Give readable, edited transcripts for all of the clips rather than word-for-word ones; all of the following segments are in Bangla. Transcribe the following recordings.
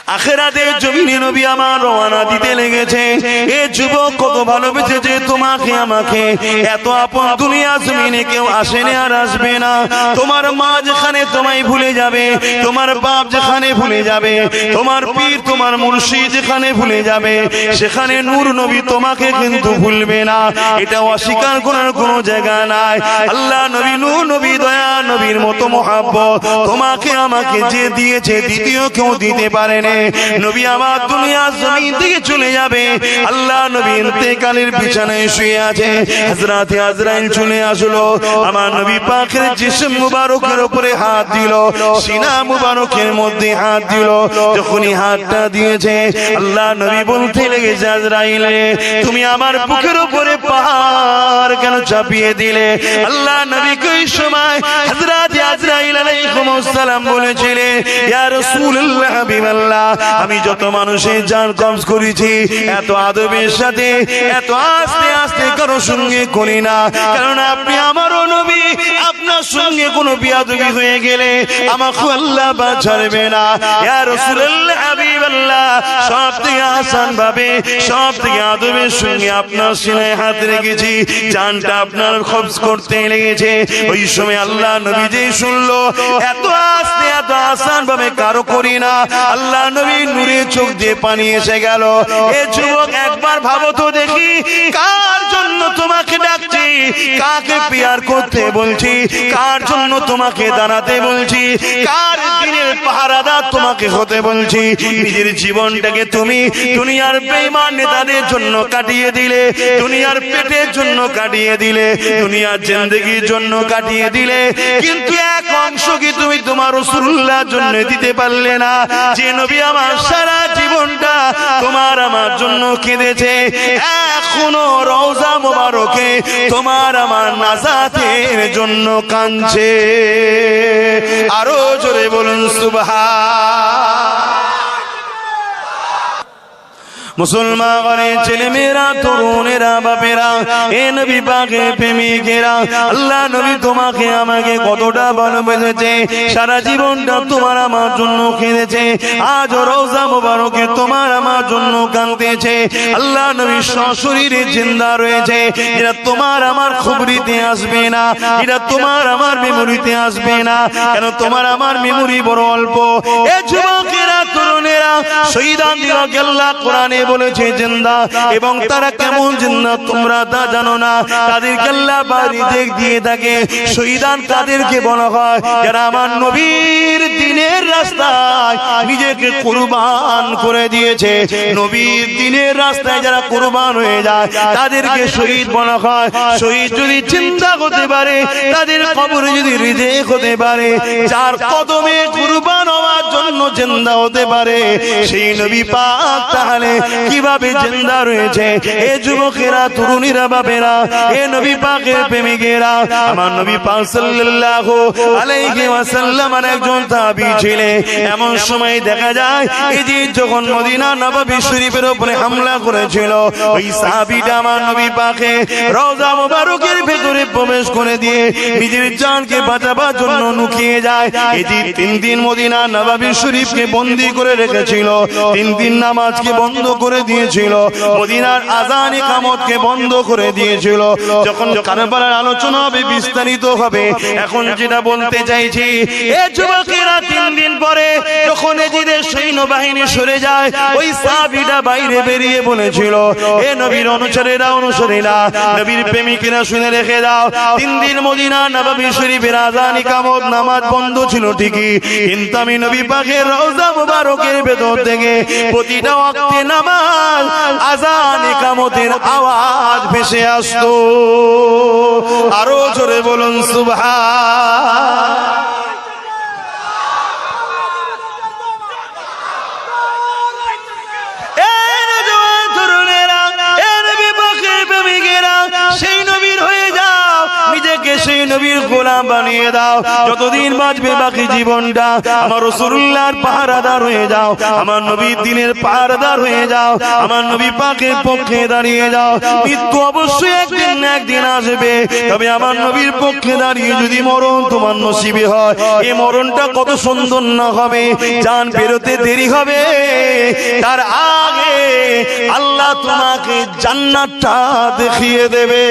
আখিরাতের জমিনে নবী আমার রওনা দিতে লেগেছে। এ যুবক কত ভালোবেসেছে তোমাকে আমাকে, এত আপন দুনিয়া জমিনে কেউ আসেনি আর আসবে না। তোমার মা যেখানে তোমায় ভুলে যাবে, তোমার বাপ যেখানে ভুলে যাবে, তোমার পীর তোমার মুর্শিদ যেখানে ভুলে যাবে, সেখানে নূর নবী তোমাকে কিন্তু ভুলবে না। এটা অস্বীকার করার কোনো জায়গা নাই। আল্লাহ নবী নূর নবী দয়া নবীর মতো মহব্বত তোমাকে আমাকে যে দিয়েছে দ্বিতীয় কেউ দিতে পারেনি। নবী আমার দুনিয়া জমিন থেকে চলে যাবে, আল্লাহ নবী ইন্তেকালের বিছানায় শুয়ে আছে। হযরতে আজরাইল চলে আসলো, আমার নবী পাকের জিসম মুবারকের উপরে হাত দিল, সিনা মুবারকের মধ্যে হাত দিল। যখনই হাতটা দিয়েছে আল্লাহ নবী বলতে লেগেছে, আজরাইল তুমি আমার বুকের উপরে পাহাড় কেন চাপিয়ে দিলে? আল্লাহ নবী ওই সময় হযরতে আজরাইল আলাইহিস সালাম বলেছিলেন, ইয়া রাসূলুল্লাহ হাবিবাল্লাহ, আমি যত মানুষের জান কবজ করেছি এত আদবের সাথে এত আস্তে আস্তে কারো সঙ্গে করি না, কারণ আপনি আমারও নবী। আপনার সঙ্গে কোনো বিয়াদবি হয়ে গেলে আমাকে আল্লাহ বাঁচাবে না। ইয়া রাসূলুল্লাহ হাবিবাল্লাহ, সব থেকে আসান ভাবে সব থেকে আদবের সঙ্গে আপনার সিনায় হাত রেখেছি, জানটা আপনার কবজ করতে লেগেছে। ওই সময় আল্লাহ নবী যে শুনলো এত আস্তে এত আসান ভাবে কারো করি না, আল্লাহ নবী নূরে চোখ দিয়ে পানি এসে গেল। এ যুবক একবার ভাবো তো দেখি, কার জন্য তোমাকে ডাকছি, কাকে পিয়ার করতে বলছি, কার জন্য তোমাকে দাঁড়াতে বলছি, কার দিনের পাহারাদার তোমাকে হতে বলছি। নিজের জীবনটাকে তুমি দুনিয়ার বেঈমান নেতাদের জন্য কাটিয়ে দিলে, দুনিয়ার পেটের জন্য কাটিয়ে দিলে, দুনিয়ার জিন্দেগির জন্য কাটিয়ে দিলে, কিন্তু এক অংশ কি তুমি তোমার রাসূলুল্লাহর জন্য দিতে পারলে না? যে নবী আমার সারা জীবনটা তোমার আমার জন্য কেঁদেছে, এখনো রওজা মোবারকে তোমার আমার নাজাতের জন্য কাঁদছে। আরো জোরে বলুন সুবহান। মুসলমানের ছেলে মেয়েরা, তরুণেরা, বাপেরা, এ নবী পাকের প্রেমিকেরা, আল্লাহ নবী তোমাকে আমাকে কতটা ভালোবেসেছে, সারা জীবনটা তোমার আমার জন্য কেঁদেছে, আজ রওজা মোবারকে তোমার আমার জন্য কাঁদতেছে। আল্লাহ নবী সশরীরে জিন্দা রয়েছে, যেটা তোমার আমার খবরিতে আসবে না, এটা তোমার আমার মেমোরিতে আসবে না। কেন তোমার আমার মেমোরি বড় অল্প। এ যুবকেরা, তরুণেরা, শহীদান দিলকে আল্লাহ কোরআনে বলেছে জিন্দা, এবং তারা কেমন জিন্দা তোমরা তা জানো না। তাদেরকে আল্লাহ রিজিক দিয়ে থাকে। শহীদান তাদেরকে বলা হয় যারা আমার নবীর দ্বীনের রাস্তায় নিজেকে কুরবান করে দিয়েছে। নবীর দ্বীনের রাস্তায় যারা কুরবান হয়ে যায় তাদেরকে শহীদ বলা হয়। শহীদ যদি জিন্দা হতে পারে, তাদের কবরে যদি রিজিক হতে পারে, যার কদমে কুরবান হওয়ার জন্য জিন্দা হতে পারে, সেই নবী পাক তাহলে কিভাবে জিন্দা রয়েছে। এ যুবকেরা, তরুণীরা, বাপেরা, এ নবী পাকের প্রেমিকেরা, আমার নবী পাক সাল্লাল্লাহু আলাইহি ওয়াসাল্লামের একজন তাবী ছিলেন। এমন সময় দেখা যায় এই যে যখন মদিনা নববী শরীফের উপরে হামলা করেছিল, ওই সাহাবীটা আমার নবী পাকে রওজা মোবারকের ভেতরে প্রবেশ করে দিয়ে নিজের জানকে বাঁচাবার জন্য লুকিয়ে যায়। এই যে 3 দিন মদিনা নববী শরীফকে বন্দী করে রেখেছিল, 3 দিন নামাজকে বন্ধ করে দিয়েছিল, মদিনার আযান ইকামতকে বন্ধ করে দিয়েছিল। যখন কারবালার আলোচনা হবে, বিস্তারিত হবে, এখন যেটা বলতে চাইছি, এ যুবকেরা 3 দিন পরে যখন এজিদের সৈন্যবাহিনী সরে যায়, ওই সাহাবীটা বাইরে বেরিয়ে বলেছিল, এ নবীর অনুসারীরা, নবীর প্রেমিকেরা শুনে রেখে দাও, 3 দিন মদিনা নববী শরীফের আযান ইকামত নামাজ বন্ধ ছিল ঠিকই, কিন্তু আমি নবী পাকের রওজা মুবারকের ভেতর থেকে প্রতিটা ওয়াক্তে নামাজ, আযান ইকামতের আওয়াজ ভেসে আসতো। আরো জোরে বলুন সুবহান। সেই নবীর গোলাম বানিয়ে দাও। যতদিন বাঁচবে বাকি জীবনটা আমার রাসূলুল্লাহর পাহারাদার হয়ে যাও, আমার নবীর দ্বীনের পাহারাদার হয়ে যাও, আমার নবী পাকের পক্ষে দাঁড়িয়ে যাও। মৃত্যু অবশ্যই একদিন না একদিন আসবে, তবে আমার নবীর পক্ষে দাঁড়িয়ে যদি মরণ তোমার নসিবে হয়, এই মরণটা কত সুন্দর না হবে। জান বেরোতে দেরি হবে, তার আগে আল্লাহ তোমাকে জান্নাতটা দেখিয়ে দেবে।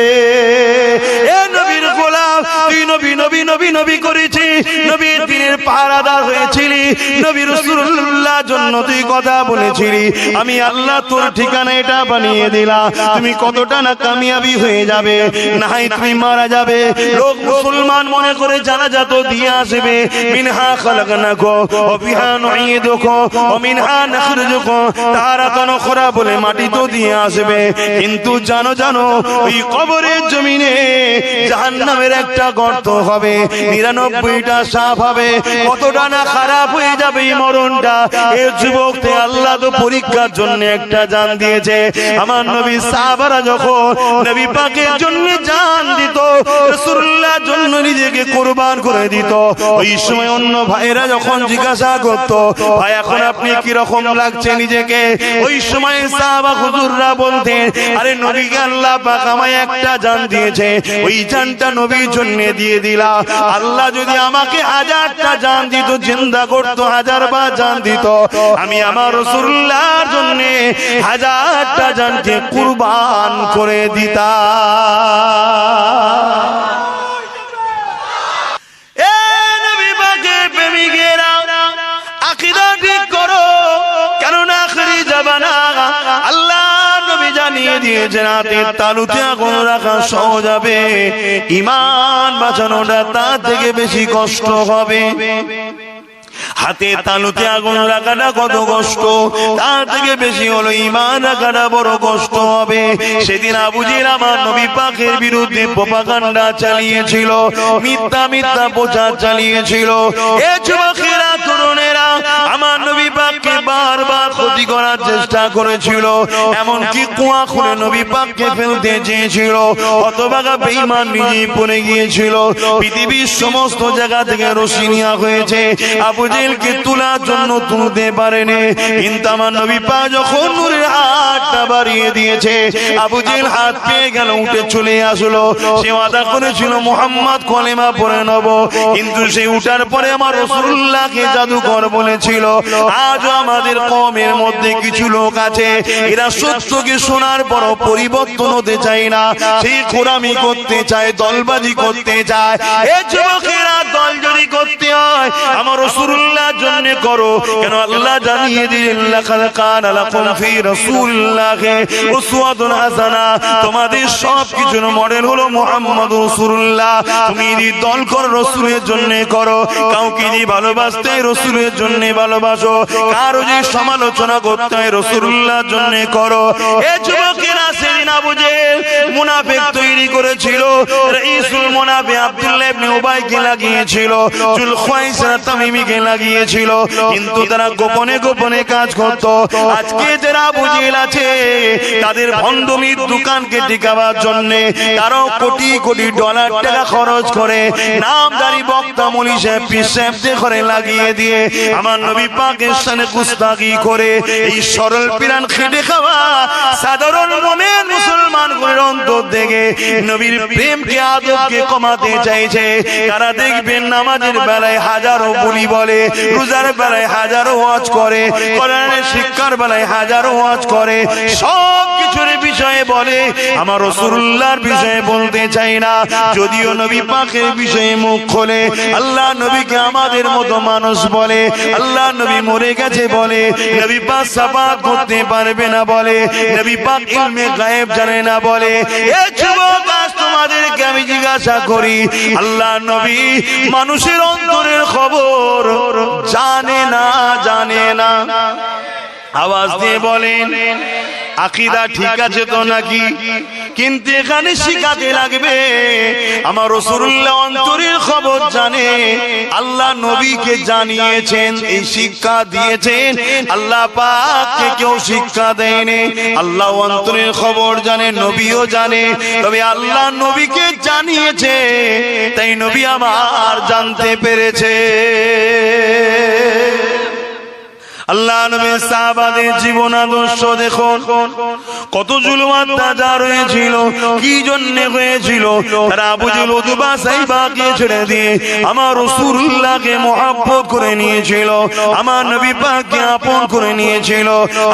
এ নবীর গোলাম, তুই নবী নবী নবী নবী করেছি, নবীর দ্বীনের পাহারাদার হয়েছিলি, নবী রাসূলুল্লাহ জন্য তুই কথা বলেছিলি, আমি আল্লাহ তোর ঠিকানা এটা বানিয়ে দিলাম। তুমি কতটা না কামিয়াবি হয়ে যাবে, নাই তুমি মারা যাবে। লোক মুসলমান মনে করে জানাজা তো দিয়ে আসবে, মিনহা খালাকনাকুম ওয়া ফিহা নুঈদুকুম ওয়া মিনহা নাখরুজুকুম তারাতান উখরা বলে মাটি তো দিয়ে আসবে, কিন্তু জানো জানো ওই কবরের জমিনে জাহান্নামের একটা গর্ত হবে, 99টা সাপ হবে। কতটা না খারাপ হয়ে যাবে এই মরণটা। এই যুবককে আল্লাহ তো পরীক্ষার জন্য একটা জান দিয়েছে। আমার নবী সাহাবারা যখন নবী পাকের জন্য জান দিত, রাসূলুল্লাহর জন্য নিজেকে কুরবান করে দিত, ওই সময় অন্য ভাইরা যখন জিজ্ঞাসা করত, ভাই এখন আপনি কি রকম লাগছে নিজেকে, ওই সময় সাহাবা হুজুররা বলতেন, আরে নবীকে আল্লাহ পাক আমায় একটা জান দিয়েছে, ওই জানটা নবীর জন্য দিয়ে দিলাম। আল্লাহ যদি আমাকে 1000টা জান দিত, জিন্দা করত, 1000 বার জান দিত, আমি আমার রাসূলুল্লাহর জন্য 1000টা জানকে কুরবান করে দিতাম। এ নবী পাকের প্রেমিকেরা, আকীদা ঠিক করো, কেননা আখেরি জামানা আল্লাহ নবী জানিয়ে দিয়েছেন হাতের তালুতে আগুন রাখা সহজ হবে, ঈমান বাঁচানোটা তার থেকে বেশি কষ্ট হবে। হাতে তালুতে আগুন রাখাটা কত কষ্ট, তার থেকে বেশি হলো ঈমান রাখাটা বড় কষ্ট হবে। সেদিন আবু জেহেল আমার নবী পাকের বিরুদ্ধে প্রপাগান্ডা চালিয়েছিল, মিথ্যা মিথ্যা প্রচার চালিয়েছিল। এ যুবকেরা, তরুণেরা, আমার নবী পাককে বারবার ক্ষতি করার চেষ্টা করেছিল, এমনকি কুয়া খুলে নবী পাককে ফেলতে চেয়েছিল। হতভাগা বেঈমান নিজেই পড়ে গিয়েছিল। পৃথিবীর সমস্ত জায়গা থেকে রশি নেওয়া হয়েছে, আবু জেহেলকে তোলার জন্য তুলতে পারেনি, কিন্তু আমার নবী পাক যখন নূরের হাতটা বাড়িয়ে দিয়েছে, আবু জেহেল হাত পেয়ে গেল, উঠে চলে আসলো। সে ওয়াদা করেছিল মুহাম্মদ কলেমা পড়ে নেব, কিন্তু সে উঠার পরে আমার রাসূলুল্লাহকে জাদুকর বলেছিল। আজও আমাদের কওমের মধ্যে কিছু লোক আছে, এরা সত্যকে শোনার পর পরিবর্তন হতে চায় না, সেই গোলামি করতে চায়, দলবাজি করতে চায়। এ যুবকেরা, দল যদি করতে হয় আমার রাসূলুল্লাহর জন্য করো, কেন আল্লাহ জানিয়ে দিলেন লাকাদ কানা লাকুম ফি রাসূলিল্লাহি উসওয়াতুন হাসানাহ, তোমাদের সবকিছুর মডেল হলো মুহাম্মদ রাসূলুল্লাহ। তুমি যদি দল করো রাসূলের জন্য করো, কাউকে যদি ভালোবাসতে রাসূলের জন্য ভালোবাসো, কারো যদি সমালোচনা করতে হয় রাসূলুল্লাহর জন্য করো। এই যুবকেরা সেদিন আবু জেহেল মুনাফিক তৈরি করেছিল, রাইসুল মুনাফিক আব্দুল্লাহ ইবনে উবাইকে লাগিয়েছিল, জুলখাইসা তামিমিকে লাগিয়েছিল, কিন্তু তারা গোপনে গোপনে কাজ করত। আজকে যারা আবু জেহেল আছে, তাদের ভণ্ডমির দোকানকে টিকাবার জন্য তারাও কোটি কোটি ডলার টাকা খরচ করে নামদারি বক্তা মুলি সাহেব পীর সাহেবদের ঘরে লাগিয়ে দিয়ে আমার নবী পাকের সামনে গুস্তাখি করে এই সরল পিরান খেটে খাওয়া সাধারণ মুমিন মুসলমান গুলোর অন্তর থেকে নবীর প্রেমকে আদবকে কমাতে চাইছে। তারা দেখবেন নামাজের বেলায় হাজারো বলি বলে, রোজার বেলায় হাজারো ওয়াজ করে, কোরআনের শিক্ষার বেলায় হাজারো ওয়াজ করে, সব কিছুর বিষয়ে বলে, আমার রাসূলুল্লাহর বিষয়ে বলতে চাই না। যদিও নবী পাকের বিষয়ে মুখ খোলে, আল্লাহ নবীকে আমাদের মতো মানুষ বলে, আল্লাহ নবী মরে গেছে বলে, নবী পাক শাফাআত করতে পারবে না বলে, নবী পাক ইলমে গায়েব জানে না বলে। এই যুবক, আজ তোমাদেরকে আমি জিজ্ঞাসা করি, আল্লাহ নবী মানুষের অন্তরের খবর জানে না, জানে না? আওয়াজ দিয়ে বলেন। আকীদা ঠিক আছে তো নাকি? কিন্তু এখানে শিখাতে লাগবে আমার রাসূলুল্লাহ অন্তরের খবর জানে, আল্লাহ নবীকে জানিয়েছেন, এই শিক্ষা দিয়েছেন, আল্লাহ পাককে কেউ শিক্ষা দেয়নি। আল্লাহ অন্তরের খবর জানে, নবীও জানে, তবে আল্লাহ নবীকে জানিয়েছে, তাই নবী আমার জানতে পেরেছে। আল্লাহ নবীর সাহাবাদের জীবন আদর্শ দেখুন, কত জুলুম অত্যাচার হয়েছিল, কি জন্য হয়েছিল? তারা আবু জেহেল উতবা সাইবাকে ছেড়ে দিয়ে আমার রাসূলুল্লাহকে মহব্বত করে নিয়েছিল, আমার নবী পাককে আপন করে নিয়েছিল,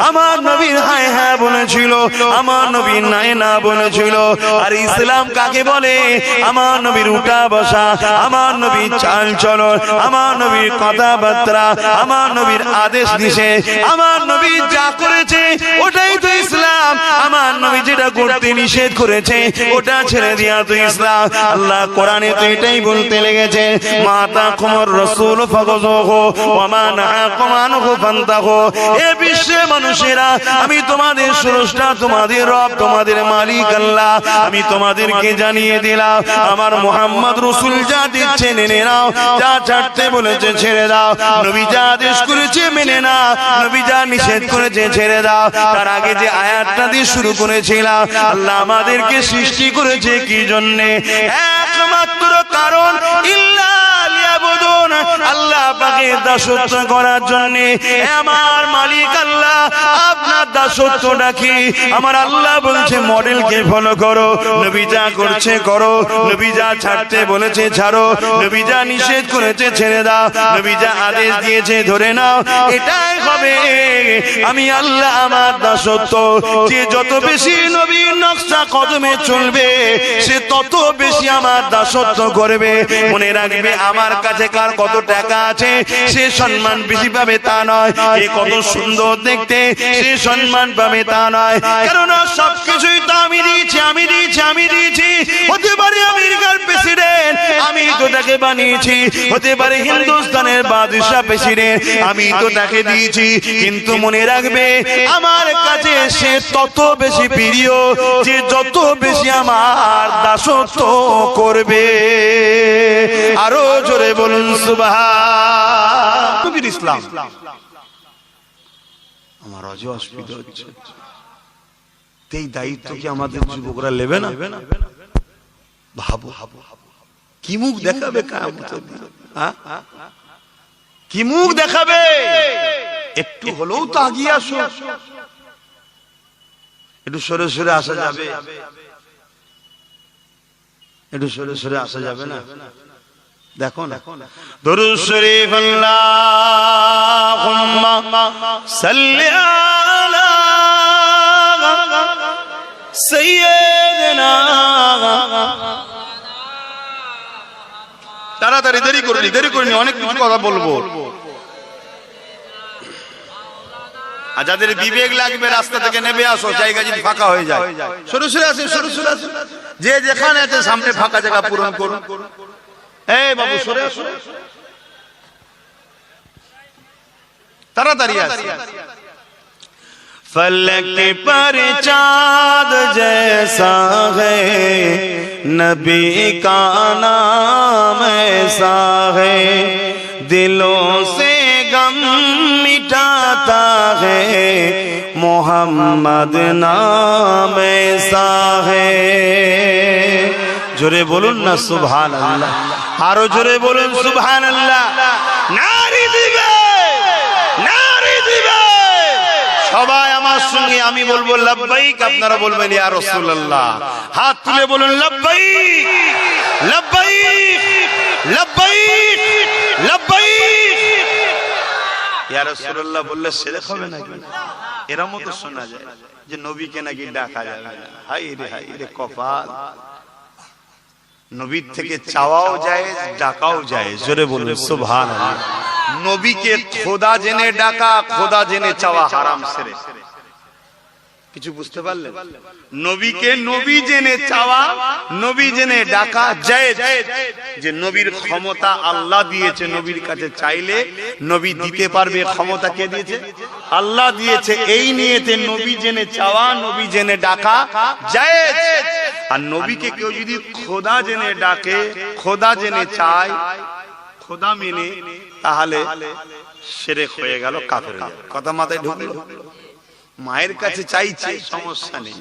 আমার নবীর হায় হ্যাঁ বলেছিল, আমার নবীর নাই না বলেছিল। আর ইসলাম কাকে বলে? আমার নবীর উঠা বসা, আমার নবীর চাল চলন, আমার নবীর কথাবার্তা, আমার নবীর আদেশ দিছে, আমার নবী যা করেছে ওটাই তো ইসলাম। আমার নবী যেটা করতে নিষেধ করেছে ওটা ছেড়ে দিয়া তো ইসলাম। আল্লাহ কোরআনে তো এটাই বলতে লেগেছে, মাতাকুমুর রাসূল ফাখুযুহু ওয়া মা নাহাকুম আনহু ফান্তাহু। এ বিশ্বের মানুষেরা, আমি তোমাদের স্রষ্টা, তোমাদের রব, তোমাদের মালিক আল্লাহ। আমি তোমাদেরকে জানিয়ে দিলাম, আমার মুহাম্মদ রাসূল যা দিচ্ছে মেনে নাও, যা ছাড়তে বলেছে ছেড়ে দাও। নবী যা আদেশ করেছে মেনে নাও, নবী যা নিষেধ করেছে ছেড়ে দাও। তার আগে যে আয়াতটা দিয়ে শুরু করেছিলাম, আল্লাহ আমাদেরকে সৃষ্টি করেছে কি জন্যে? একমাত্র কারণ, ইল্লা লিয়াবুদুন, আল্লাহ পাকের দাসত্ব করার জন্যে। আমার মালিক আল্লাহ, আপনার দাসত্বটা কি? আমার আল্লাহ বলছে মডেলকে ফলো করো, নবী যা করছে করো, নবী যা ছাড়তে বলেছে ছাড়ো, নবী যা নিষেধ করেছে ছেড়ে দাও, নবী যা আদেশ দিয়েছে ধরে নাও। এটাই হবে আমি আল্লাহ আমার দাসত্ব। যে যত বেশি নবীর নকশা কদমে চলবে, সে তত বেশি আমার দাসত্ব করবে। মনে রাখবে, আমার কাছে কার কত টাকা আছে সে সম্মান বেশি পাবে তা নয়, এ কত সুন্দর দেখতে সে সম্মান পাবে তা নয়। কারণ সবকিছুই তো আমি দিয়েছি, আমি দিয়েছি, আমি দিয়েছি। হতে পারে আমেরিকার প্রেসিডেন্ট, আমি তো তাকে বানিয়েছি। হতে পারে হিন্দুস্তানের বাদশাহ প্রেসিডেন্ট, আমি তো তাকে দিয়েছি। কিন্তু মনে রাখবে, আমার কাছে সে তত বেশি প্রিয় যে যত বেশি আমার দাসত্ব করবে। আরো জোরে বলুন সুবহান। ইসলাম আমার অজ অসুবিধা হচ্ছে, এই দায়িত্ব কি আমাদের যুবকরা নেবে না? ভাবো, কি মুখ দেখাবে কিয়ামতের দিন? কি মুখ দেখাবে? একটু হলেও তো আগিয়ে আসো, একটু সরে সরে আসা যাবে, একটু সরে সরে আসা যাবে না? দেখো না, দরুদ শরীফ আল্লাহুম্মা সাল্লি আলা সাইয়্যিদিনা। তাড়াতাড়ি, দেরি করিনি, অনেক কিছু কথা বলবো। আর যাদের বিবেক লাগবে রাস্তা থেকে নেমে আসো, জায়গা যদি ফাঁকা হয়ে যায়। সরে সরে আসে, সরে সরে আসে, যে যেখানে আছে সামনে ফাঁকা জায়গা পূরণ করুন। এই বাবু সরে আসো, তাড়াতাড়ি আসো। फलक पर चाँद जैसा है, नबी का नाम ऐसा है, दिलों से गम मिटाता है, मोहम्मद नाम ऐसा है। जोरे बोलून ना सुभान अल्लाह, आरो जोरे बोलून सुभान अल्लाह। नारी दिबे, नारी दिबे। সবাই আমার সঙ্গে আমি বলবো লব্বাইক, আপনারা বলবেন ইয়া রাসূলুল্লাহ। হাত তুলে বলুন লব্বাইক, লব্বাইক, লব্বাইক, লব্বাইক। ইয়া রাসূলুল্লাহ বললে শিরক হবে নাকি? এরকম তো শোনা যায় যে নবীকে নাকি ডাকা যাবে না। হায় রে কপাল। নবীর থেকে চাওয়াও যায়, ডাকাও যায়। জোরে বলুন সুবহানাল্লাহ। নবীকে খোদা জেনে ডাকা, খোদা জেনে চাওয়া হারাম সেরে। কিছু বুঝতে পারলেন? নবীকে নবী জেনে চাওয়া, নবী জেনে ডাকা জায়েজ। যে নবীর ক্ষমতা আল্লাহ দিয়েছে, নবীর কাছে চাইলে নবী দিতে পারবে। ক্ষমতা কে দিয়েছে? আল্লাহ দিয়েছে। এই নিয়েতে নবী জেনে চাওয়া, নবী জেনে ডাকা জায়েজ। আর নবীকে কেউ যদি খোদা জেনে ডাকে, খোদা জেনে চায়, খোদা মেনে, তাহলে শিরক হয়ে গেল, কাফের হয়ে গেল। কথা মাথায় ঢুকলো? মায়ের কাছে চাইছে, সমস্যা নেই।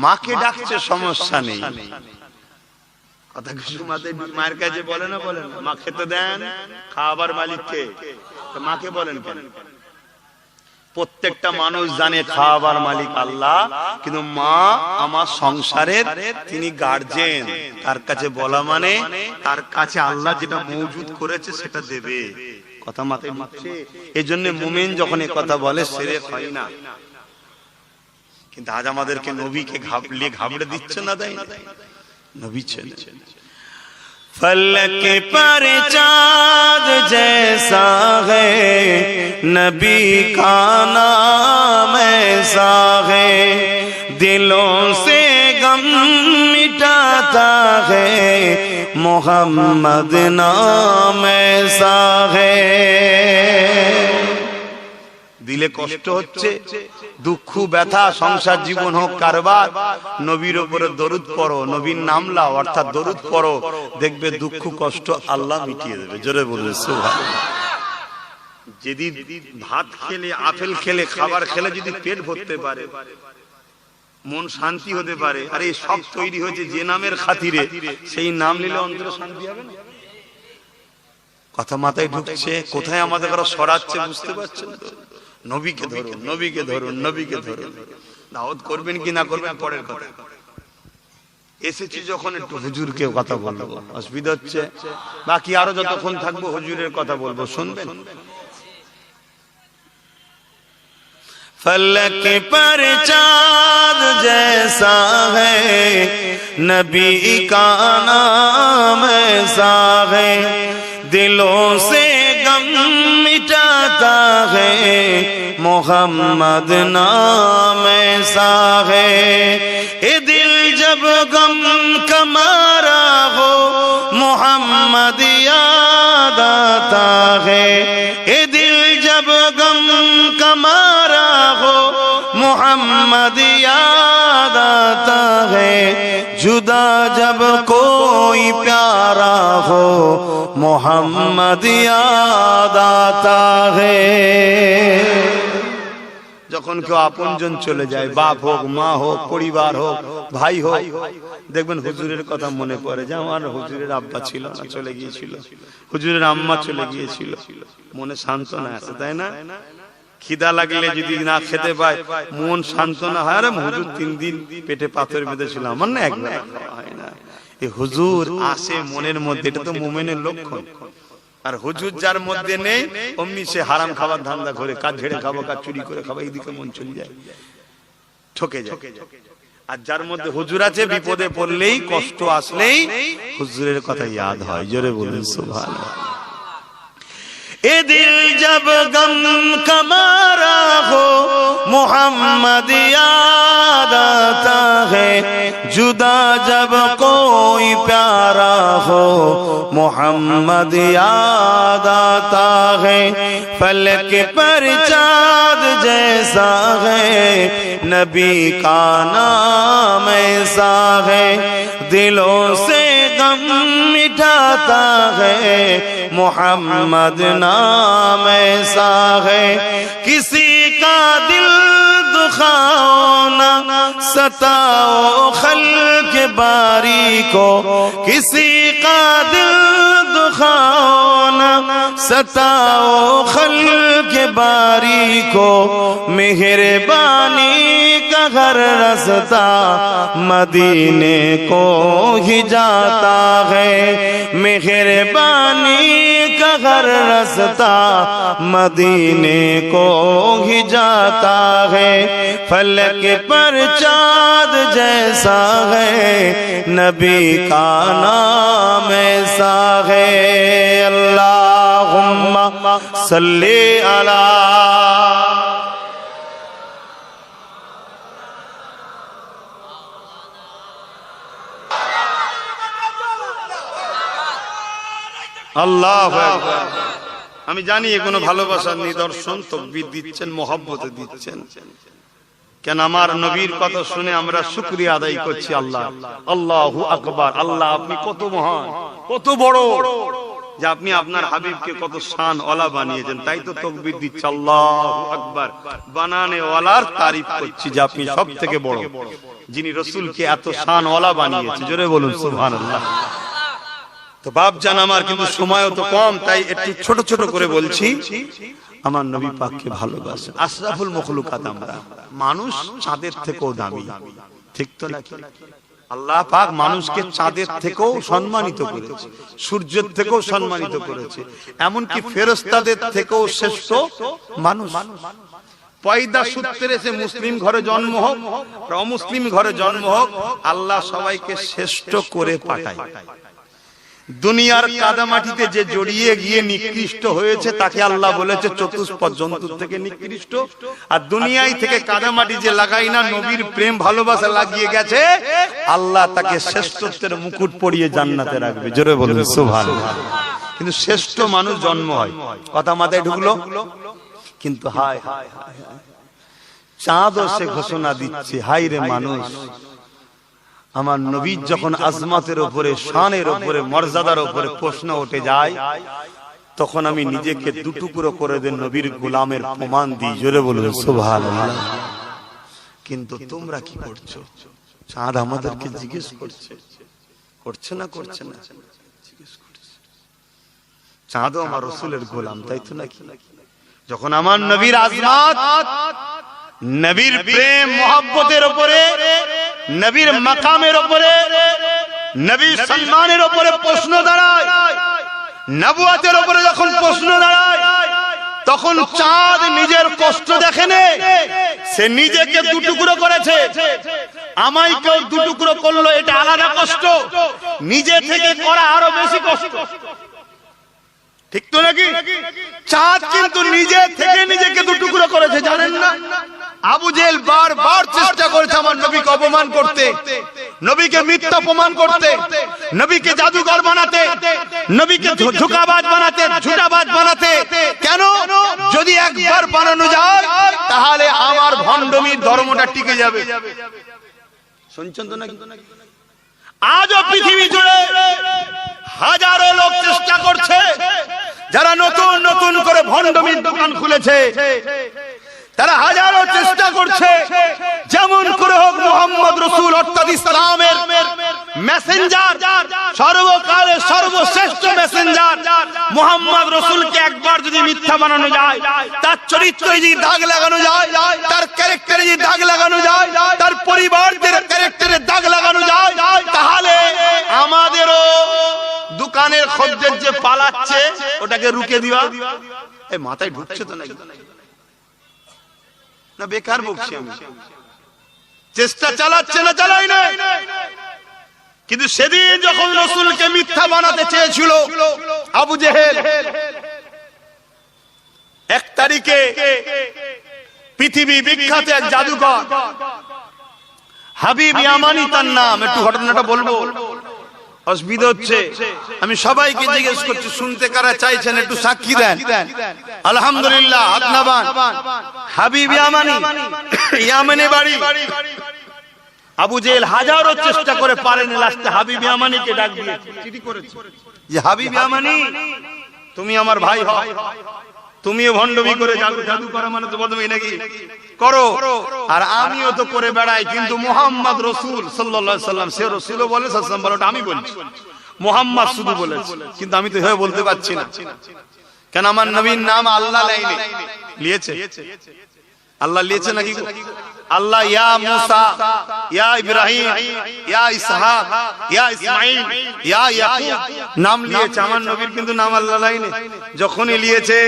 মাকে ডাকছে, সমস্যা নেই। কথা কিছু মাথায়, মায়ের কাছে বলে না, বলেন মা খেতে দেন, খাবার মালিককে, মাকে বলেন কেন? প্রত্যেকটা মানুষ জানে খাবার মালিক আল্লাহ, কিন্তু মা আমার সংসারের তিনি গার্জেন। তার কাছে বলা মানে তার কাছে আল্লাহ যেটা মওজুদ করেছে সেটা দেবে। কথা মাথায় ঢুকছে? এই জন্য মুমিন যখন এই কথা বলে শিরক হয় না। কিন্তু আজ আমাদেরকে নবীকে ঘাবড়ে দিচ্ছে না, দেয় নবী ছেলে। फलक पर चाँद जैसा है, नबी का नाम ऐसा है, दिलों से गम मिटाता है, मोहम्मद नाम ऐसा है। দিলে কষ্ট হচ্ছে, দুঃখ ব্যথা, সংসার জীবন হোক কারবার, নবীর উপরে দরুদ পড়ো, নবীর নাম লাও, অর্থাৎ দরুদ পড়ো, দেখবে দুঃখ কষ্ট আল্লাহ মিটিয়ে দেবে। জোরে বলবে সুবহানাল্লাহ। যদি ভাত খেলে, আপেল খেলে, খাবার খেলে যদি পেট ভরতে পারে, মন শান্তি হতে পারে, আর এই সব তৈরি হয়েছে যে নামের খাতিরে, সেই নাম নিলে অন্তরে শান্তি হবে না। কথা মাথায় ঢুকছে? কোথায় আমাদের কারো সরাচ্ছে বুঝতে পারছেন তো? নবীকে ধরুন, নবীকে ধরুন, নবীকে ধরুন। দাওয়াত করবেন কি না করবেন পরের কথা। এসেছি যখন একটু হুজুরকে কথা বলবো, অসুবিধা হচ্ছে। বাকি আরো যতক্ষণ থাকবো হুজুরের কথা বলবো, শুনবেন। फलक पर चाँद जैसा है, नबी का नाम ऐसा है, दिलों से गम मिटाता है, मोहम्मद नाम ऐसा है। ये दिल जब गम का मारा हो, मोहम्मद याद आता है। ये दिल जब गम का मारा हो, मोहम्मद याद आता है। जुदा जब कोई प्यारा हो, मोहम्मद याद आता है। যখন কেউ আপনজন চলে যায়, বাপ হোক, মা হোক, পরিবার হোক, ভাই হোক, দেখবেন হুজুরের কথা মনে পড়ে যে আমার হুজুরের আব্বা ছিল না, চলে গিয়েছিল, হুজুরের আম্মা চলে গিয়েছিল, মনে সান্ত্বনা আছে, তাই না? খিদা লাগলে যদি না খেতে পায়, মন সান্ত্বনা হয়, আরে হুজুর 3 দিন পেটে পাথর বেঁধেছিল, আমার না একবার হয় না। এই হুজুর আসে মনের মধ্যে, এটা তো মুমিনের লক্ষণ। আর হুজুর যার মধ্যে নেই, অমনি সে হারাম খাবার ধান্দা করে, কাজ ঝেড়ে খাবো, কাজ চুরি করে খাবো, এইদিকে মন চলে যায়, ঠকে যায়। আর যার মধ্যে হুজুর আছে, বিপদে পড়লেই, কষ্ট আসলেই হুজুরের কথা ইয়াদ হয়। জোরে বলুন সুবহানাল্লাহ। ए दिल जब गम का मारा हो, मोहम्मद याद आता है। जुदा जब कोई प्यारा हो, मोहम्मद याद आता है। फलक पर चाँद जैसा है, नबी का नाम ऐसा है, दिलों से गम मिटाता है, मोहम्मद नाम ऐसा है। किसी का दिल दुखाओ ना, सताओ खल्क बारी को, किसी का दिल दुखाओ ना, सताओ खल्क बारी को, मेहरबानी का हर रास्ता मदीने को ही जाता है। मेहरबानी का हर रास्ता मदीने को ही जाता है। फलक पर चाँद जैसा है, नबी का नाम ऐसा है। अल्लाहुम्मा सल्ली अला আল্লাহু আকবার। আমি জানি এগুলো ভালোবাসার নিদর্শন, তাকবীর দিচ্ছেন, মহব্বতে দিচ্ছেন। কেন আমার নবীর কথা শুনে আমরা শুকরিয়া আদায় করছি। আল্লাহ, আল্লাহু আকবার। আল্লাহ আপনি কত মহান, কত বড়, যে আপনি আপনার হাবিবকে কত শান ওয়ালা বানিয়েছেন। তাই তো তাকবীর দিচ্ছি, আল্লাহু আকবার। বানানে ওয়ালার তারিফ করছি যে আপনি সব থেকে বড়, যিনি রাসূলকে এত শান ওয়ালা বানিয়েছে। জোরে বলুন সুবহানাল্লাহ। তো বাপ জান আমার, কিন্তু সময়ও তো কম, তাই একটু ছোট ছোট করে বলছি। আমার নবী পাককে ভালোবাসেন, আশরাফুল মখলুকাত আমরা। মানুষ চাঁদের থেকেও দামি, ঠিক তো নাকি? আল্লাহ পাক মানুষকে চাঁদের থেকেও সম্মানিত করেছে, সূর্যের থেকেও সম্মানিত করেছে, এমনকি ফেরেশতাদের থেকেও শ্রেষ্ঠ মানুষ। পয়দা সূত্রে সে মুসলিম ঘরে জন্ম হোক, অমুসলিম ঘরে জন্ম হোক, আল্লাহ সবাইকে শ্রেষ্ঠ করে পাঠায়। দুনিয়ার কাদামাটিতে যে জড়িয়ে গিয়ে নিকৃষ্ট হয়েছে তাকে আল্লাহ বলেছে চতুষ্পদ জন্তু থেকে নিকৃষ্ট। আর দুনিয়ায় থেকে কাদামাটি যে লাগাই না, নবীর প্রেম ভালোবাসা লাগিয়ে গেছে, আল্লাহ তাকে শ্রেষ্ঠত্বের মুকুট পরিয়ে জান্নাতে রাখবে। জোরে বলুন সুবহানাল্লাহ। কিন্তু শ্রেষ্ঠ মানুষ জন্ম হয়, কথা মাথায় ঢুকলো? কিন্তু হায় হায় হায়, চাঁদও সে ঘোষণা দিচ্ছে, হায় রে মানুষ, আমার নবীর যখন আজমাতের উপরে, শানের উপরে, মর্যাদার উপরে প্রশ্ন উঠে যায়, তখন আমি নিজেকে দুটুকরো করে দেন নবীর গোলামের প্রমাণ দিই। জোরে বলুন সুবহানাল্লাহ। কিন্তু তোমরা কি করছো? চাঁদ আমাদেরকে জিজ্ঞেস করছে, করছে না করছে না? জিজ্ঞেস করছে। চাঁদও আমার রাসূলের গোলাম, তাই তো নাকি? যখন আমার নবীর আজমাত, নবীর প্রেম মহব্বতের উপরে, নবীর মাকামের উপরে, নবীর সম্মানের উপরে প্রশ্ন দাঁড়ায়, নবুয়তের উপরে যখন প্রশ্ন দাঁড়ায়, তখন চাঁদ নিজের কষ্ট দেখেনে, সে নিজেকে দুটুকরো করেছে। আমায় কেউ দুটুকরো করলো, এটা আলাদা কষ্ট, নিজে থেকে করা আরো বেশি কষ্ট, ঠিক তো নাকি? চাঁদ কিন্তু নিজে থেকে নিজেকে দুটুকরো করেছে, জানেন না? আবু জেহেল বারবার চেষ্টা করেছে আমার নবীকে অপমান করতে, নবীকে মিথ্যা প্রমাণ করতে, নবীকে জাদুকর বানাতে, নবীকে ঝুকাবাজ বানাতে, ঝুটাবাজ বানাতে। কেন? যদি একবার বানানো যায় তাহলে আমার ভণ্ডমির ধর্মটা টিকে যাবে। শুনছেন তো নাকি? আজও পৃথিবী জুড়ে হাজারো লোক চেষ্টা করছে, যারা নতুন নতুন করে ভণ্ডমির দোকান খুলেছে, তারা হাজারো চেষ্টা করছে যেমন করে হোক মুহাম্মদ রাসূল অর্থাৎ ইসলামের মেসেঞ্জার, সর্বকালের সর্বশ্রেষ্ঠ মেসেঞ্জার মুহাম্মদ রাসূলকে একবার যদি মিথ্যা বানানো যায়, তার চরিত্রে যদি দাগ লাগানো যায়, তার ক্যারেক্টারে যদি দাগ লাগানো যায়, তার পরিবারদের ক্যারেক্টারে দাগ লাগানো যায়, তাহলে আমাদেরও দোকানের খদ্দের যে পালাচ্ছে ওটাকে রুকে দিবা। এই মাথায় ঢুকছে তো নাকি? না বেকার বকছি আমি? চেষ্টা চালাচ্ছে না, চালাই না? কিন্তু সেদিন যখন রাসূলকে মিথ্যা বানাতে চেয়েছিল আবু জেহেল, 1 তারিখে পৃথিবী বিখ্যাত এক জাদুকর হাবিব ইয়ামানি তার নাম, একটু ঘটনাটা বলবো, অসুবিধা হচ্ছে। আমি সবাইকে জিজ্ঞেস করছি, শুনতে কারা চাইছেন একটু সাক্ষী দেন। আলহামদুলিল্লাহ, হাত নামান। হাবিব ইয়ামানি, ইয়ামানে বাড়ি। আবু জেহেল হাজারো চেষ্টা করে পারেনি, লাস্টে হাবিব ইয়ামানিকে ডাক দিয়ে চিঠি করেছে যে হাবিব ইয়ামানি, তুমি আমার ভাই হও, তুমিও ভণ্ডমি করে জাদু করা মানে তো বদমি নাকি করো, আর আমিও তো করে বেড়াই। কিন্তু মুহাম্মদ রাসূল সাল্লাল্লাহু আলাইহি সাল্লাম, সে রাসূলও বলে, সাল্লাম বলে, আমি বলছি মুহাম্মদ শুধু বলেছে, কিন্তু আমি তো হয়ে বলতে পারছি না। কেন? আমার নবীর নাম আল্লাহ লিয়েছে। আল্লাহ লিয়েছে নাকি? আল্লাহ ইয়া মুসা, ইয়া ইব্রাহিম, ইয়া ইসহাক, ইয়া ইসমাঈল, ইয়া ইয়াকুব নাম লিয়েছে। আমার নবীর কিন্তু নাম আল্লাহ লাইনে। যখনই লিয়েছে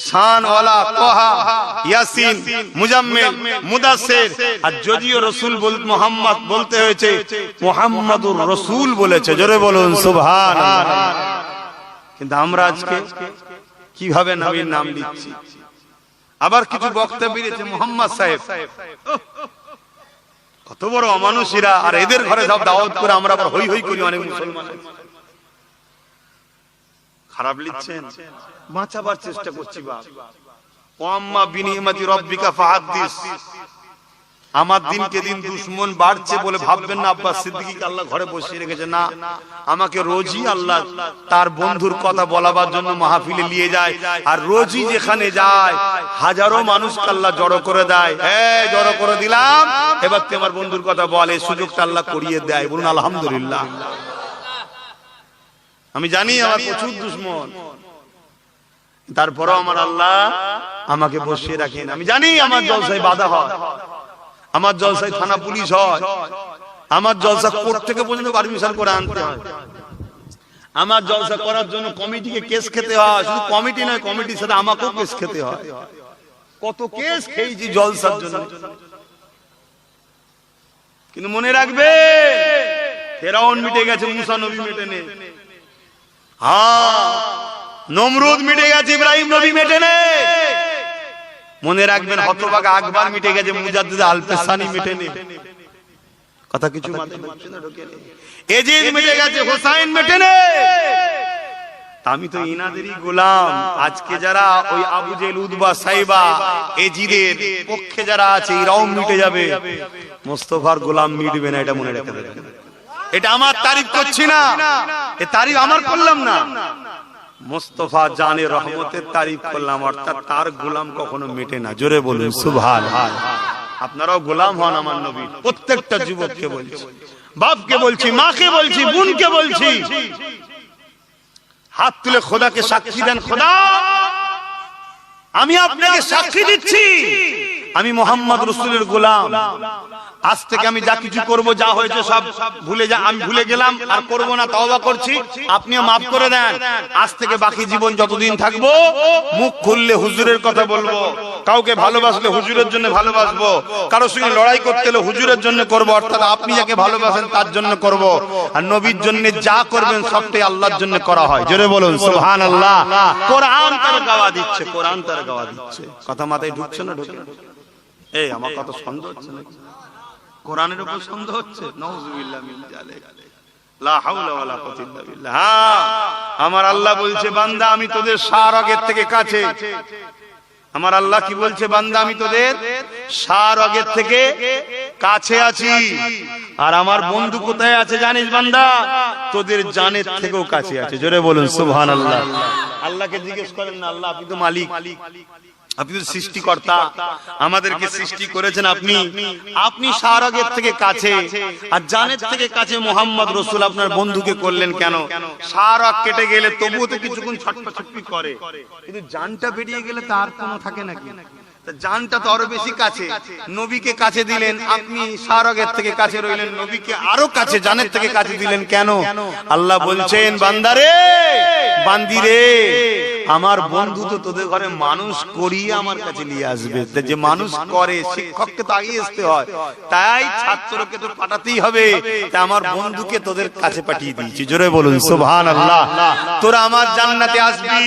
শান ওয়ালা, তোহা, ইয়াসিন, মুজাম্মিল, মুদাসসির, আর যদিও রাসূল বলতে মুহাম্মদ বলতে হয়েছে, মুহাম্মাদুর রাসূল বলেছে। জোরে বলুন সুবহানাল্লাহ। কিন্তু আমরা আজকে কিভাবে নবীর নাম দিচ্ছি। আবার কিছু বক্তা বেরিয়েছে মুহাম্মদ সাহেব, কত বড় অমানুষীরা, আর এদের ঘরে সব দাওয়াত করে আমরা আবার হই হই করি। অনেক মুসলমান খারাপ লিখছেন, বাঁচাবার চেষ্টা করছি বাপ। ওয়াম্মা বিনিমাতি রাব্বিকা ফাহাদ্দিস। আমার দিনকে দিন দুশমন বাড়ছে বলে ভাববেন না আব্বাস সিদ্দিকীকে আল্লাহ ঘরে বসিয়ে রেখেছে, না, আমাকে রোজই আল্লাহ তার বন্ধুর কথা বলাবার জন্য মাহফিলে নিয়ে যায়, আর রোজই যেখানে যায় হাজারো মানুষকে আল্লাহ জড়ো করে দেয়। হ্যাঁ, জড়ো করে দিলাম, এবার তোমার বন্ধুর কথা বলে, সুযোগটা আল্লাহ করিয়ে দেয়। বলুন আলহামদুলিল্লাহ। আমি জানি আমার প্রচুর দুশমন, তারপরও আমার আল্লাহ আমাকে বসিয়ে রাখেন। আমি জানি আমার জলসায় বাধা হয়, আমার জলসায় থানা পুলিশ হয়, আমার জলসা কোর্ট থেকে পর্যন্ত পারমিশন করে আনতে হয়, আমার জলসা করার জন্য কমিটিকে কেস খেতে হয়। শুধু কমিটি নয়, কমিটির সাথে আমাকেও কেস খেতে হয়। কত কেস খেয়েছি জলসার জন্য। কিন্তু মনে রাখবে, ফেরাউন মিটে গেছে, মুসা নবী মেটেনে। হ্যাঁ, নমরুদ মিটে গেছে, ইব্রাহিম নবী মেটেনে। মনে রাখবেন, হতভাগা আকবর মিটে গেছে, মুজাদ্দিদ আল-পেসানি মেটেনে। কথা কিছু মাথায় ঢুকছে না? ঢোকে না। এজিদ মিটে গেছে, হোসাইন মেটেনে। আমি তো ইনাদেরই গোলাম। আজকে যারা ওই আবু জেহেল, উতবা, সাইবা, এজিদের পক্ষে যারা আছে, এরাও মিটে যাবে, মুস্তাফার গোলাম মিটবে না। এটা মনে রেখে দেবেন। এটা আমার তারিফ করছি না, এ তারিফ আমার করলাম না, মুস্তাফা জানে রহমতের তারিফ করলাম। অর্থাৎ তার গোলাম কখনো মেটে না। জোরে বলুন সুবহানাল্লাহ। আপনারাও গোলাম হন আমার নবীর। প্রত্যেকটা যুবককে বলছি, বাপকে বলছি, মাকে বলছি, বোনকে বলছি, হাত তুলে খোদাকে সাক্ষী দেন। খোদা, আমি আপনাকে সাক্ষী দিচ্ছি, আমি মুহাম্মদ রাসূলের গোলাম। আজ থেকে আমি যা কিছু করব, যা হয়েছে সব ভুলে যা, আমি ভুলে গেলাম, আর করব না, তওবা করছি, আপনিও মাফ করে দেন। আজ থেকে বাকি জীবন যতদিন থাকবো, মুখ খুললে হুজুরের কথা বলবো, কাউকে ভালোবাসলে হুজুরের জন্য ভালোবাসবো, কারোর সঙ্গে লড়াই করতে হলে হুজুরের জন্য করব। অর্থাৎ আপনি যাকে ভালোবাসেন তার জন্য করব, আর নবীর জন্য যা করবেন সবটাই আল্লাহর জন্য করা হয়। জোরে বলুন সুবহানাল্লাহ। কোরআন তার গাওয়া দিচ্ছে, কোরআন তার গাওয়া দিচ্ছে। কথা মাথায় ঢুকছে না? ঢুকে? এই আমার কত সন্দেহ হচ্ছে না? কোরআনের উপর সন্দেহ হচ্ছে? নাউযুবিল্লাহ মিন যালিক, লা হাওলা ওয়ালা কুওয়াতা ইল্লা বিল্লাহ। আমার আল্লাহ বলছে, বান্দা আমি তোদের সারাগের থেকে কাছে। আমার আল্লাহ কি বলছে? বান্দা আমি তোদের সারাগের থেকে কাছে আছি। আর আমার বন্ধু কোথায় আছে জানিস বান্দা? তোদের জানের থেকেও কাছে আছে। জোরে বলুন সুবহানাল্লাহ। আল্লাহকে জিজ্ঞেস করেন না, আল্লাহ আপনি তো মালিক, আপনি তো সৃষ্টিকর্তা, আমাদেরকে সৃষ্টি করেছেন আপনি, আপনি সারাগের থেকে কাছে আর জানের থেকে কাছে মুহাম্মদ রাসূল আপনার বন্ধুকে করলেন কেন? সারাগ কেটে গেলে তবুও তো কিছুক্ষণ ছটফট করে, কিন্তু জানটা বেরিয়ে গেলে তার কোনো থাকে নাকি? জানটা তো আরো বেশি কাছে, নবীকে কাছে দিলেন আপনি, সারাগের থেকে কাছে রইলেন, নবীকে আরো কাছে, জানের থেকে কাছে দিলেন কেন? আল্লাহ বলছেন, বান্দারে, বান্দিরে, আমার বন্ধু তো তোদের ঘরে মানুষ করিয়ে আমার কাছে নিয়ে আসবে। যে মানুষ করে, শিক্ষককে তো আগে আসতে হয়, তাই ছাত্রকে তো পাঠাতেই হবে, তাই আমার বন্ধুকে তোদের কাছে পাঠিয়ে দিয়েছি। জোরে বলুন সুবহানাল্লাহ। তোরা আমার জান্নাতে আসবি,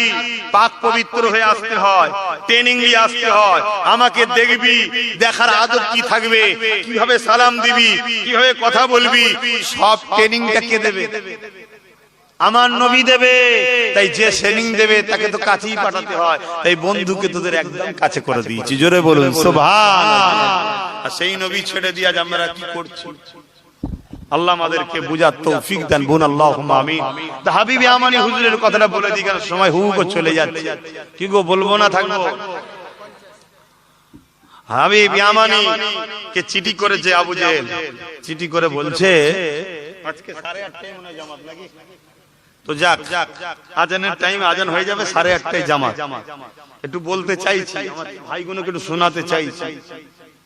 পাক পবিত্র হয়ে আসতে হয়, ট্রেনিং নিয়ে আসতে হয়, আমাকে দেখবি, দেখার আদব কি থাকবে, কিভাবে সালাম দিবি, কিভাবে কথা বলবি, সব ট্রেনিংটা কে দেবে? আমার নবী দেবে। তাই যে ট্রেনিং দেবে তাকে তো কাছেই পাঠাতে হয়, তাই বন্ধুকে তোদের একদম কাছে করে দিয়েছি। জোরে বলুন সুবহানাল্লাহ। আর সেই নবী ছেড়ে দিয়ে আজ আমরা কি করছি? আল্লাহ আমাদেরকে বুঝার তৌফিক দেন, বোন আল্লাহুম্মা আমিন। তা হাবিবে আমানি হুজুরের কথাটা বলে দিই, কারণ সময় হু করে চলে যাচ্ছে। কি গো, বলবো না থাকবো? হাবিব ইয়ামানি কে চিঠি করেছে আবু জেহেল, চিঠি করে বলছে আজকে 8:30টায় মনে জামাত নাকি? তো যাক, আজানের টাইম, আজান হয়ে যাবে 8:30টায় জামাত। একটু বলতে চাইছি, আমার ভাইগুলোকে একটু শোনাতে চাইছি।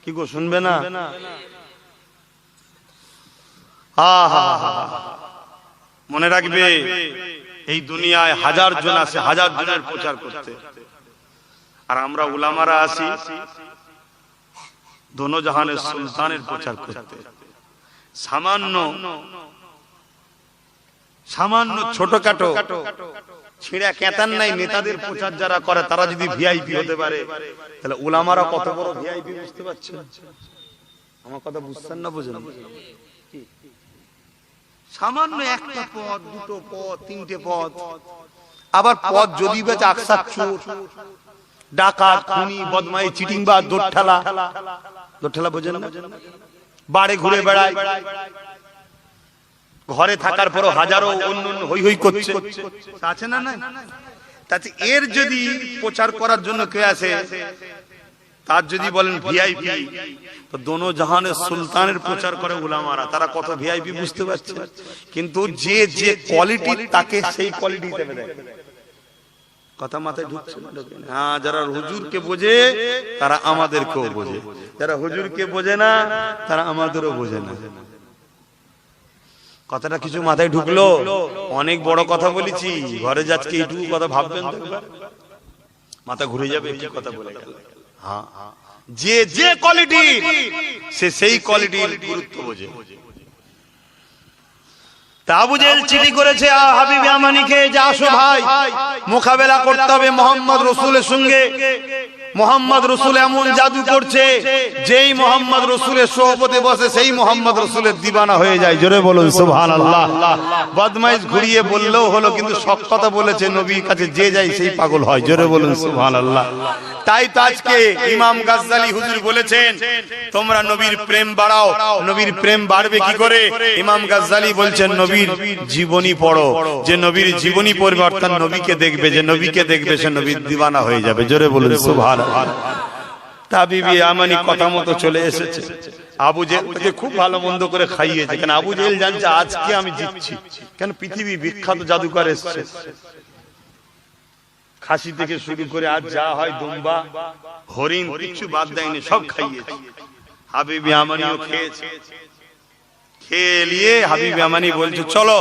কি গো, শুনবে না? মনে রাখবে, এই দুনিয়ায় হাজার জন আছে, হাজার জনের প্রচার করতে, আর আমরা উলামারা আছি দোনো জাহানের সুলতানের প্রচার করতে। সামান্য ছোটখাটো ছিঁড়া কেতান নাই নেতাদের প্রচার যারা করে, তারা যদি ভিআইপি হতে পারে, তাহলে উলামারা কত বড় ভিআইপি, বুঝতে পারছেন? আমার কথা বুঝছেন না? বুঝেন? সামান্য একটা পদ, দুটো পদ, তিনটে পদ, আবার পথ যদি বেচে আকসার চোর, ডাকাত, খুনি, বদমাই, চিটিংবাজ, দোরঠালা, দোরঠালা বোঝেন না? বাড়ি ঘুরে বেড়ায়, ঘরে থাকার পরও হাজারো অন্য হই হই করছে, আছে না? না, তাতে এর যদি প্রচার করার জন্য কে আছে, তার যদি বলেন ভিআইপি, তো দোনো জাহানের সুলতানের প্রচার করে উলামারা, তারা কত ভিআইপি বুঝতে পারছে। কিন্তু যে যে কোয়ালিটি তাকে সেই কোয়ালিটি দেবে দেয়। কথা মাথায় ঢুকছে না? হ্যাঁ, যারা হুজুরকে বোঝে তারা আমাদেরকেও বোঝে, যারা হুজুরকে বোঝে না তারা আমাদেরও বোঝে না। কথাটা কিছু মাথায় ঢুকলো? অনেক বড় কথা বলেছি, ঘরে যাচ্ছি এইটুকু কথা ভাববেন, মাথা ঘুরে যাবে কি কথা বলে গেল। হ্যাঁ, যে যে কোয়ালিটি সে সেই কোয়ালিটির গুরুত্ব বোঝে। আবু জেহেল চিঠি করেছে হাবিব ইয়ামানিকে যে আসো ভাই, মোকাবেলা করতে হবে মুহাম্মদ রাসূলের সঙ্গে। মোহাম্মদ রাসূল এমন জাদু করছে, যেই মোহাম্মদ রাসূলের সোহবতে বসে সেই মোহাম্মদ রাসূলের দিবানা হয়ে যায়। জোরে বলুন সুবহানাল্লাহ। বদমাইশ ঘুরিয়ে বললেও হলো, কিন্তু সব কথা বলেছে, নবীর কাছে যে যায় সেই পাগল হয়। জোরে বলুন সুবহানাল্লাহ। তাই তো আজকে ইমাম গাজ্জালি হুজুর বলেছেন, তোমরা নবীর প্রেম বাড়াও। নবীর প্রেম বাড়বে কি করে? ইমাম গাজ্জালি বলছেন, নবীর জীবনী পড়ো। যে নবীর জীবনী পড়বে অর্থাৎ নবীকে দেখবে, যে নবীকে দেখবে সে নবীর দিওয়ানা হয়ে যাবে। জোরে বলুন সুবহানাল্লাহ। হাবিব ইয়ামানি কথা মতো চলে এসেছে। আবু জেহেলকে খুব ভালো মন্দ করে খাইয়েছে, কেন আবু জেহেল জানছে আজকে আমি জিতছি। কেন পৃথিবী বিখ্যাত জাদুকর এসেছে, খাসি থেকে শুরু করে আজ যা হয়, দুম্বা, হরিণ, কিছু বাদ দেয়নি, সব খাইয়েছে। হাবিব ইয়ামানিও খেয়েছে। খেয়ে নিয়ে হাবিব ইয়ামানি বলছে, চলো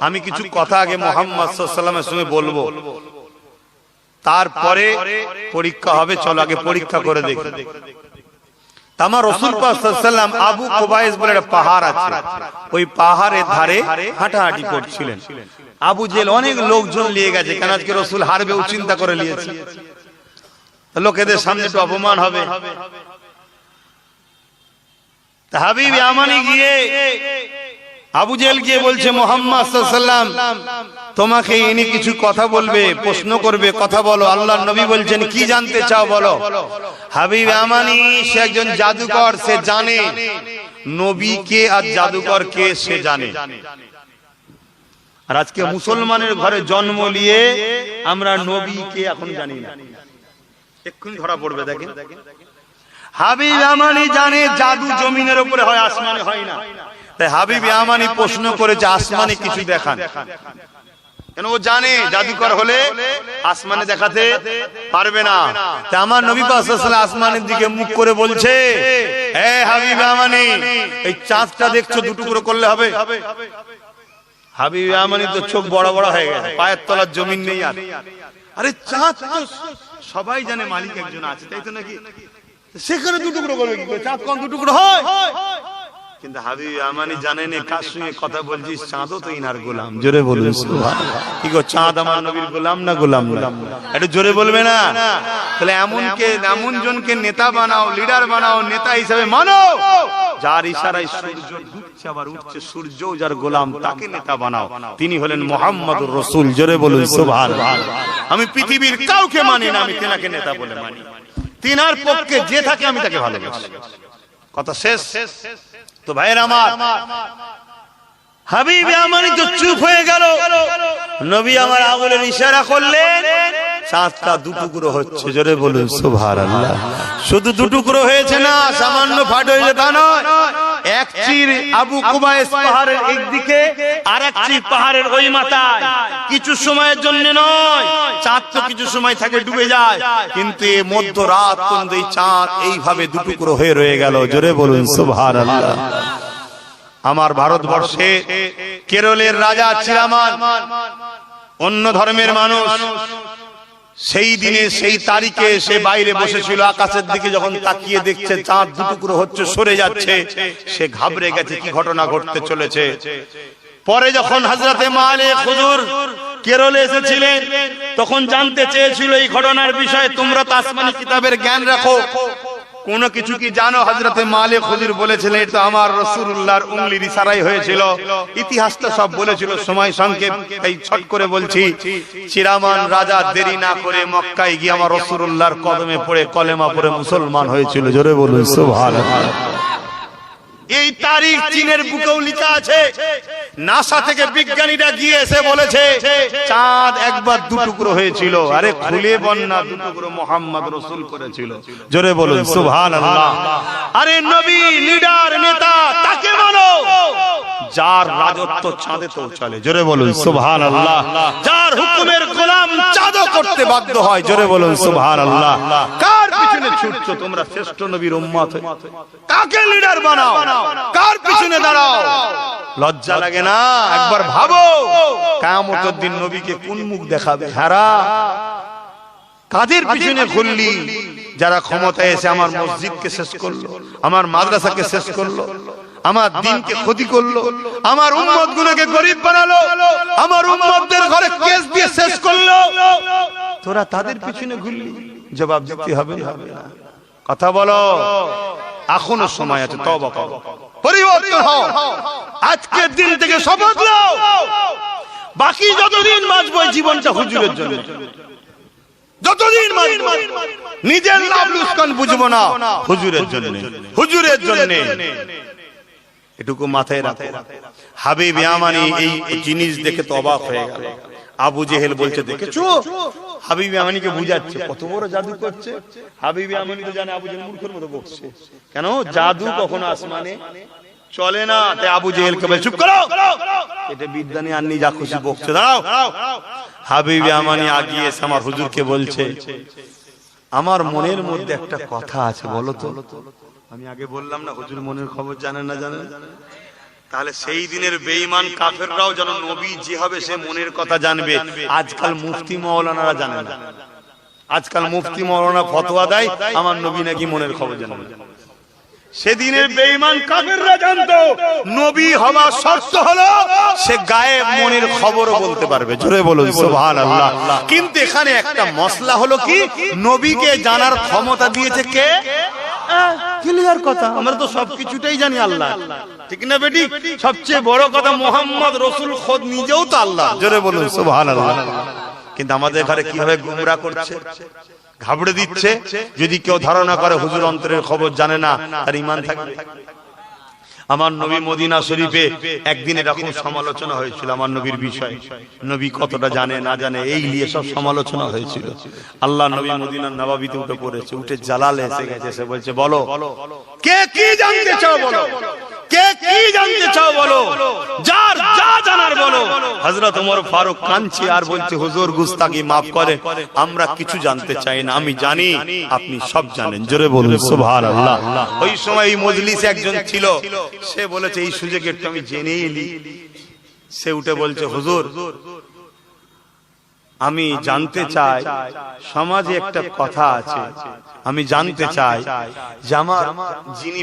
আমি কিছু কথা আগে মুহাম্মদ সাল্লাল্লাহু আলাইহি ওয়াসাল্লামের সঙ্গে বলবো, তারপরে পরীক্ষা হবে, চলো আগে পরীক্ষা করে দেখি। আমার রাসূল পাক সাল্লাল্লাহু আলাইহি ওয়াসাল্লাম আবু কুবাইস বলে একটা পাহাড় আছে, ওই পাহাড়ের ধারে হাঁটাহাঁটি করছিলেন। আবু জেহেল অনেক লোকজন নিয়ে গেছে, কেন আজকে রাসূল হারবে ও চিন্তা করে নিয়েছে, লোকেদের সামনে তো অপমান হবে। হাবিব ইয়ামানি গিয়ে আবু জেহেল গিয়ে বলছে, মুহাম্মদ সাল্লাল্লাহু আলাইহি ওয়াসাল্লাম তোমাকে ইনি কিছু কথা বলবে, প্রশ্ন করবে, কথা বলো। আল্লাহর নবী বলছেন, কি জানতে চাও বলো। হাবিব ইয়ামানি সে একজন জাদুকর, সে জানে নবীকে আর জাদুকরকে সে জানে। আর আজকে মুসলমানের ঘরে জন্ম নিয়ে আমরা নবীকে এখন জানি না, এক্ষুনি ধরা পড়বে। দেখেন, হাবিব ইয়ামানি জানে জাদু জমিনের উপরে হয়, আসমানে হয় না। তাই হাবিব ইয়ামানি প্রশ্ন করেছে, আসমানে কিছু দেখান। কেন ও জানে জাদুকর হলে আসমানে দেখাতে পারবে না। তাই আমার নবী পাক সাল্লাল্লাহু আলাইহি ওয়াসাল্লাম আসমানের দিকে মুখ করে বলছে, হে হাবিব ইয়ামানি, এই চাঁদটা দেখছো, দুটুকরো করলে হবে? হাবিব ইয়ামানি তো চোখ বড় বড় হয়ে গেছে, পায়ের তলার জমিন নেই আর। আরে চাঁদ তো সবাই জানে মালিক একজন আছে, তাই তো নাকি? সেখানে দুটুকরো করবে কি করে? চাঁদ কোন দুটুকরো হয়? কিন্তু হাবিব ইয়ামানি জানেন কার সঙ্গে কথা বলছিস, চাঁদও তো ইনার গোলাম। জোরে বলুন সুবহানাল্লাহ। কি গো, চাঁদ আমার নবীর গোলাম না গোলাম না? একটু জোরে বলবে না? তাহলে এমন জনকে নেতা বানাও, লিডার বানাও, নেতা হিসেবে মানো, যার ইশারায় সূর্য ডুবছে আবার উঠছে, সূর্য যার গোলাম, তাকে নেতা বানাও। তিনি হলেন মুহাম্মদুর রাসূল। জোরে বলুন সুবহানাল্লাহ। আমি পৃথিবীর কাউকে মানি না, আমি তেনাকে নেতা বলে মানি। তিনার পক্ষে যে থাকে আমি তাকে ভালোবাসি। কথা শেষ। তো ভাইয়ের আমার, হাবিব ইয়ামানি তো চুপ হয়ে গেল। নবী আমার আঙুলের ইশারা করলেন, চাঁদটা দুটুকরো হচ্ছে। জোরে বলুন সুবহানাল্লাহ। শুধু দুটুকরো হয়েছে না, সামান্য ফাট হয়েছে তা নয়, এক চির আবু কুবাইস পাহাড়ের একদিকে, আর এক চির পাহাড়ের ওই মাথায়। কিছু সময়ের জন্য নয়, চাঁদ তো কিছু সময় থাকে ডুবে যায়, কিন্তু এই মধ্যরাত পর্যন্ত এই চাঁদ এইভাবে দুটুকরো হয়ে রয়ে গেল। জোরে বলুন সুবহানাল্লাহ। আমার ভারতবর্ষে কেরলের রাজা চিরামান, অন্য ধর্মের মানুষ, সেই দিনে সেই তারিখে সে বাইরে বসেছিল, আকাশের দিকে যখন তাকিয়ে দেখছে চাঁদ দুটুকরো হচ্ছে, সরে যাচ্ছে, সে ঘাবড়ে গেছে, কি ঘটনা ঘটতে চলেছে। পরে যখন হযরতে মালিক হুজুর কেরলে এসেছিলেন, তখন জানতে চেয়েছিল এই ঘটনার বিষয়ে। তোমরা তো আসমানি কিতাবের জ্ঞান রাখো, কোন কিছু কি জানো? হযরতে মালিক হুজুর বলেছিলেন এটা আমার রাসূলুল্লাহর উংলির ইশারাই হয়েছিল। ইতিহাসটা সব বলেছিল, সময় সংক্ষেপ এই ছট করে বলছি। চিরামান রাজা দেরি না করে মক্কায় গিয়ে আমার রাসূলুল্লাহর কদমে পড়ে কলেমা পড়ে মুসলমান হয়েছিল। জোরে বলুন সুবহানাল্লাহ। এই তারিখ চীনের বুকেও লেখা আছে। নাসা থেকে বিজ্ঞানীরা গিয়ে এসে বলেছে চাঁদ একবার দুটুকরো হয়েছিল, আরে খুলে বন্যা দুটুকরো মুহাম্মদ রাসূল করেছিল। জোরে বলুন সুবহানাল্লাহ। আরে নবী, লিডার, নেতা তাকে বলো যার রাজত্ব চাঁদেতেও চলে। জোরে বলুন সুবহানাল্লাহ। যার হুকুমের গোলাম চাঁদও করতে বাধ্য হয়। জোরে বলুন সুবহানাল্লাহ। কার পিছনে ছুটছো তোমরা? শ্রেষ্ঠ নবীর উম্মত। কাকে লিডার বানাও? কার পিছনে দাঁড়াও? লজ্জা লাগে না? একবার ভাবো কিয়ামতের দিন নবীকে কোন মুখ দেখাবে? হারা কাদের পিছনে ঘুরলি? যারা ক্ষমতায় এসে আমার মসজিদকে শেষ করলো, আমার মাদ্রাসাকে শেষ করলো, আমার দ্বীনকে ক্ষতি করলো, আমার উম্মতগুলোকে গরীব বানালো, আমার উম্মতদের ঘরে কেস দিয়ে শেষ করলো, তোরা তাদের পিছনে ঘুরলি? জবাব দিতে হবে না? কথা বলো, এখনো সময় আছে, তওবা করো, পরিবর্তন হও। আজকের দিন থেকে শপথ নাও, বাকি যতদিন বাঁচবো জীবনটা হুজুরের জন্য। যতদিন বাঁচবো নিজের লাভ লুস্কান বুঝবো না, হুজুরের জন্য, হুজুরের জন্য। এটুকু মাথায় রাখো। হাবিব ইয়ামানি এই জিনিস দেখে তো অবাক হয়ে গেল। আবু জেহেল বলছে দেখেছো? হাবিব ইয়ামানিকে বুঝাচ্ছে কত বড় জাদু করছে। হাবিব ইয়ামানি তো জানে আবু জেহেল মূর্খের মতো বকছে। কেন? জাদু কখনো আসমানে চলে না। তাই আবু জেহেলকে বলে চুপ করো, এটা বিদ্যা নিয়ে আননি, যা খুশি বকছে, দাঁড়াও। হাবিব ইয়ামানি আগিয়ে এসে আমার হুজুরকে বলছে আমার মনের মধ্যে একটা কথা আছে, বলো তো। আমি আগে বললাম না হুজুর মনের খবর জানেন না, জানেন? তাহলে সেই দিনের বেঈমান কাফেররাও যেন নবী যে হবে সে মনের কথা জানবে। আজকাল মুফতি মাওলানারা জানে না। আজকাল মুফতি মাওলানা ফতোয়া দেয় আমার নবী নাকি মনের খবর জানে না। সেদিনের বেঈমান কাফেররা জানতো নবী হওয়া শর্ত হলো সে গায়েব মনের খবরও বলতে পারবে। জোরে বলুন সুবহানাল্লাহ। কিন্তু এখানে একটা মসলা হলো কি, নবীকে জানার ক্ষমতা দিয়েছে কে? ক্লিয়ার কথা, আমরা তো সবকিছুটাই জানি আল্লাহ, ঠিক না বেটি? সবচেয়ে বড় কথা মুহাম্মদ রাসূল খোদ নিজেও তো আল্লাহ। জোরে বলুন সুবহানাল্লাহ। কিন্তু আমাদের ঘরে কিভাবে গুমরা করছে, ঘাবড়ে দিচ্ছে। যদি কেউ ধারণা করে হুজুর অন্তরের খবর জানে না, তার ঈমান থাকবে? আমার নবী মদিনা শরীফে একদিন এরকম সমালোচনা হয়েছিল আমার নবীর বিষয়ে, নবী কতটা জানে না জানে এই নিয়ে সব সমালোচনা হয়েছিল। আল্লাহ নবী মদিনার নবাবিতে উঠে পড়েছে, উঠে জালালে এসে গেছে, সে বলছে বলো কে কি জানতে চাও বলো, কে কি জানতে চাও বলো, যার যা জানার বলো। হযরত ওমর ফারুক কাঁদছে আর বলছে হুজুর গুস্তাখি maaf করে, আমরা কিছু জানতে চাই না, আমি জানি আপনি সব জানেন। জোরে বলুন সুবহানাল্লাহ। ওই সময় এই মজলিসে একজন ছিল, সে বলেছে এই সুযোগে একটু আমি জেনেই এলি। সে উঠে বলছে হুজুর আমি জানতে চাই, সমাজে একটা কথা আছে, আমি জানতে চাই যে আমার যিনি